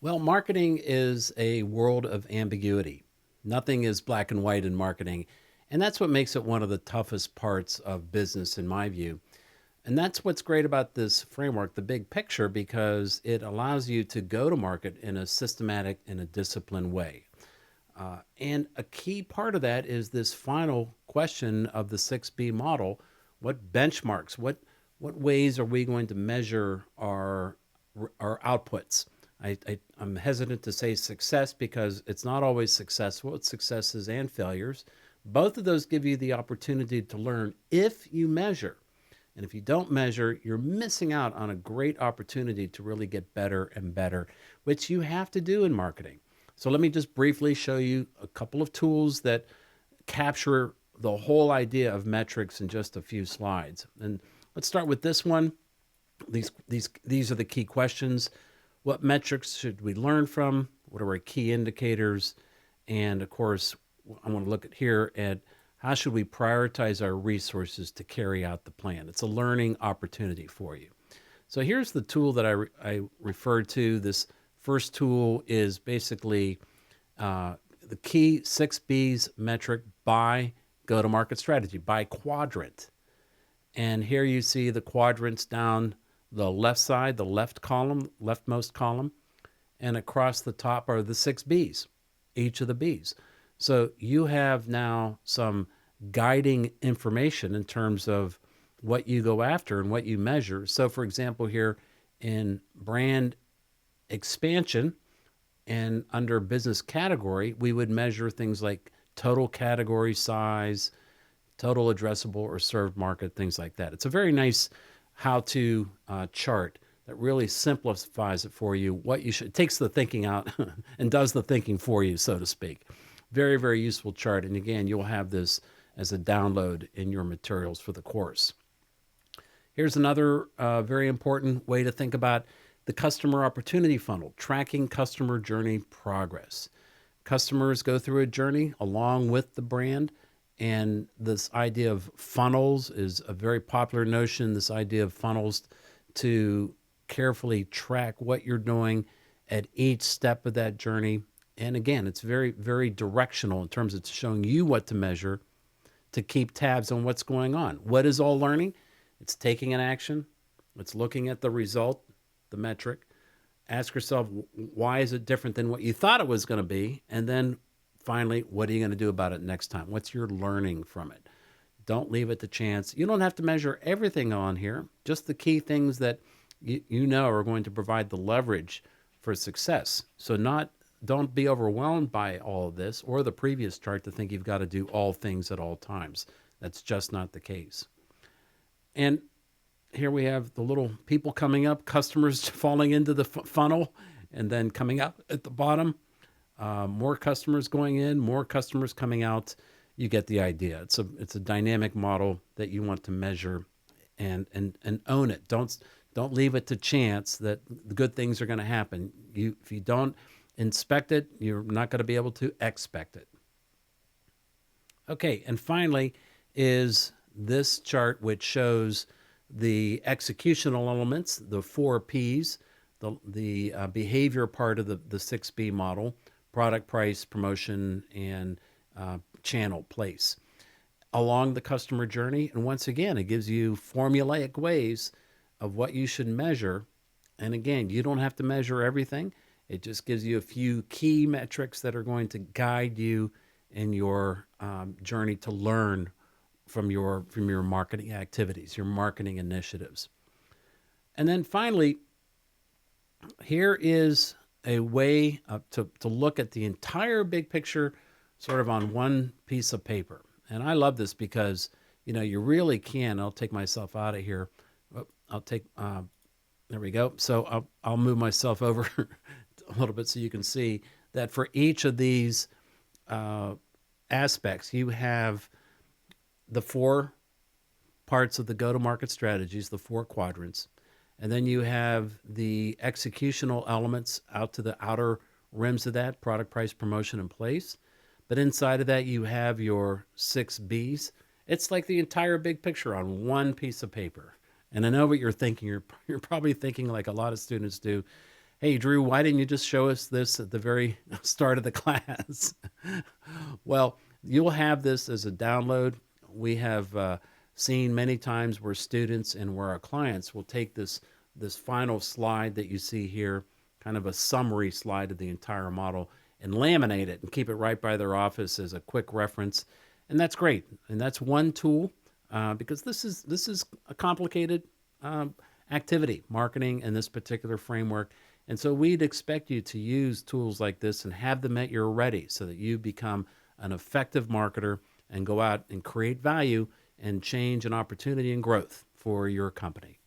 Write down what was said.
Well, marketing is a world of ambiguity. Nothing is black and white in marketing. And that's what makes it one of the toughest parts of business, in my view. And that's what's great about this framework, the big picture, because it allows you to go to market in a systematic and a disciplined way. And a key part of that is this final question of the 6B model. What benchmarks, what ways are we going to measure our outputs? I'm hesitant to say success because it's not always successful. It's successes and failures. Both of those give you the opportunity to learn if you measure. And if you don't measure, you're missing out on a great opportunity to really get better and better, which you have to do in marketing. So let me just briefly show you a couple of tools that capture the whole idea of metrics in just a few slides. And let's start with this one. These are the key questions. What metrics should we learn from? What are our key indicators? And of course, I want to look at here at how should we prioritize our resources to carry out the plan. It's a learning opportunity for you. So here's the tool that I referred to. This first tool is basically the key 6B's metric by go-to-market strategy, by quadrant. And here you see the quadrants down the left side, the left column, leftmost column, and across the top are the 6B's, each of the B's. So you have now some guiding information in terms of what you go after and what you measure. So, for example, here in brand expansion and under business category, we would measure things like total category size, total addressable or served market, things like that. It's a very nice how-to chart that really simplifies it for you. What you should, it takes the thinking out and does the thinking for you, so to speak. Very, very useful chart. And again, you'll have this as a download in your materials for the course. Here's another very important way to think about the customer opportunity funnel, tracking customer journey progress. Customers go through a journey along with the brand, and this idea of funnels is a very popular notion, this idea of funnels to carefully track what you're doing at each step of that journey. And again, it's very, very directional in terms of showing you what to measure to keep tabs on what's going on. What is all learning? It's taking an action. It's looking at the result, the metric. Ask yourself, why is it different than what you thought it was going to be? And then finally, what are you going to do about it next time? What's your learning from it? Don't leave it to chance. You don't have to measure everything on here, just the key things that you know are going to provide the leverage for success. So don't be overwhelmed by all of this or the previous chart to think you've got to do all things at all times. That's just not the case. And here we have the little people coming up, customers falling into the funnel and then coming out at the bottom. More customers going in, more customers coming out. You get the idea. It's a dynamic model that you want to measure and own it. Don't leave it to chance that the good things are going to happen. If you don't inspect it, you're not going to be able to expect it. Okay, and finally is this chart which shows the executional elements, the 4Ps, the behavior part of the 6B model, product, price, promotion, and channel, place, along the customer journey. And once again, it gives you formulaic ways of what you should measure. And again, you don't have to measure everything. It just gives you a few key metrics that are going to guide you in your journey to learn from your marketing activities, your marketing initiatives. And then finally, here is a way to look at the entire big picture sort of on one piece of paper. And I love this because, you really can. I'll take myself out of here. I'll take, there we go. So I'll move myself over a little bit so you can see that for each of these aspects, you have the 4 parts of the go-to-market strategies, the 4 quadrants. And then you have the executional elements out to the outer rims of that, product, price, promotion, and place. But inside of that, you have your 6 Bs. It's like the entire big picture on one piece of paper. And I know what you're thinking. You're probably thinking like a lot of students do, Hey, Drew, why didn't you just show us this at the very start of the class? Well, you'll have this as a download. We have seen many times where students and where our clients will take this final slide that you see here, kind of a summary slide of the entire model, and laminate it and keep it right by their office as a quick reference. And that's great. And that's one tool because this is a complicated um, activity, marketing in this particular framework. And so we'd expect you to use tools like this and have them at your ready so that you become an effective marketer and go out and create value and change and opportunity and growth for your company.